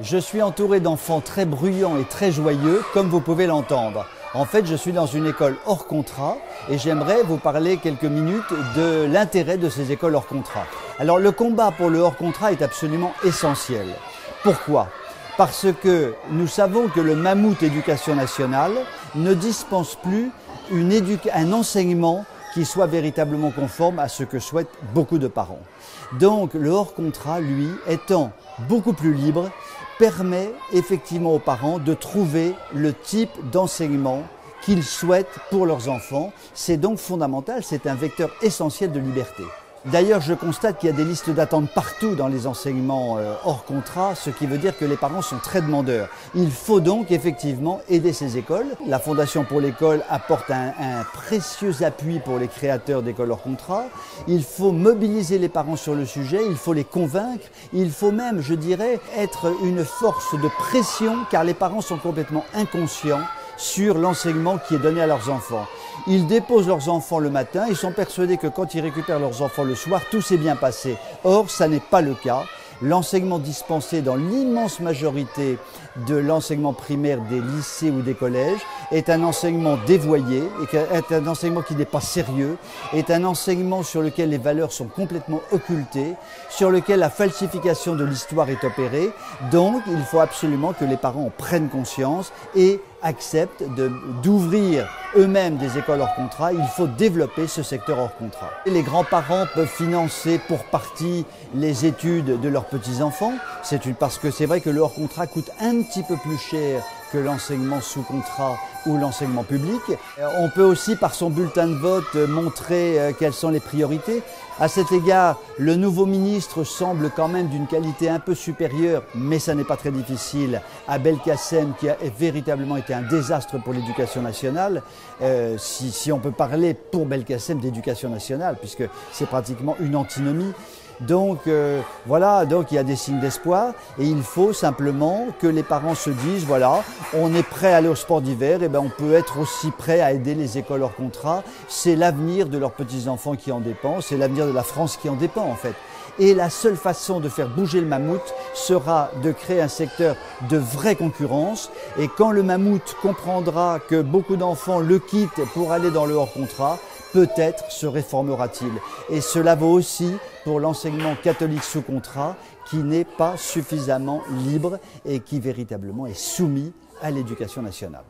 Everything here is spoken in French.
Je suis entouré d'enfants très bruyants et très joyeux, comme vous pouvez l'entendre. En fait, je suis dans une école hors contrat et j'aimerais vous parler quelques minutes de l'intérêt de ces écoles hors contrat. Alors, le combat pour le hors contrat est absolument essentiel. Pourquoi ? Parce que nous savons que le mammouth éducation nationale ne dispense plus un enseignement qui soit véritablement conforme à ce que souhaitent beaucoup de parents. Donc le hors contrat, lui, étant beaucoup plus libre, permet effectivement aux parents de trouver le type d'enseignement qu'ils souhaitent pour leurs enfants. C'est donc fondamental, c'est un vecteur essentiel de liberté. D'ailleurs, je constate qu'il y a des listes d'attente partout dans les enseignements hors contrat, ce qui veut dire que les parents sont très demandeurs. Il faut donc effectivement aider ces écoles. La Fondation pour l'école apporte un précieux appui pour les créateurs d'écoles hors contrat. Il faut mobiliser les parents sur le sujet, il faut les convaincre, il faut même, je dirais, être une force de pression car les parents sont complètement inconscients sur l'enseignement qui est donné à leurs enfants. Ils déposent leurs enfants le matin, ils sont persuadés que quand ils récupèrent leurs enfants le soir, tout s'est bien passé. Or, ça n'est pas le cas. L'enseignement dispensé dans l'immense majorité de l'enseignement primaire des lycées ou des collèges est un enseignement dévoyé, est un enseignement qui n'est pas sérieux, est un enseignement sur lequel les valeurs sont complètement occultées, sur lequel la falsification de l'histoire est opérée. Donc, il faut absolument que les parents en prennent conscience et acceptent d'ouvrir eux-mêmes des écoles hors contrat. Il faut développer ce secteur hors contrat. Et les grands-parents peuvent financer pour partie les études de leurs petits-enfants. Parce que c'est vrai que le hors contrat coûte un petit peu plus cher que l'enseignement sous contrat ou l'enseignement public. On peut aussi, par son bulletin de vote, montrer quelles sont les priorités. À cet égard, le nouveau ministre semble quand même d'une qualité un peu supérieure, mais ça n'est pas très difficile, à Belkacem, qui a véritablement été un désastre pour l'éducation nationale. Si on peut parler pour Belkacem d'éducation nationale, puisque c'est pratiquement une antinomie. Donc voilà, donc il y a des signes d'espoir et il faut simplement que les parents se disent voilà, on est prêt à aller au sport d'hiver, et ben on peut être aussi prêt à aider les écoles hors contrat. C'est l'avenir de leurs petits-enfants qui en dépend, c'est l'avenir de la France qui en dépend en fait. Et la seule façon de faire bouger le mammouth sera de créer un secteur de vraie concurrence. Et quand le mammouth comprendra que beaucoup d'enfants le quittent pour aller dans le hors contrat, peut-être se réformera-t-il. Et cela vaut aussi pour l'enseignement catholique sous contrat qui n'est pas suffisamment libre et qui véritablement est soumis à l'éducation nationale.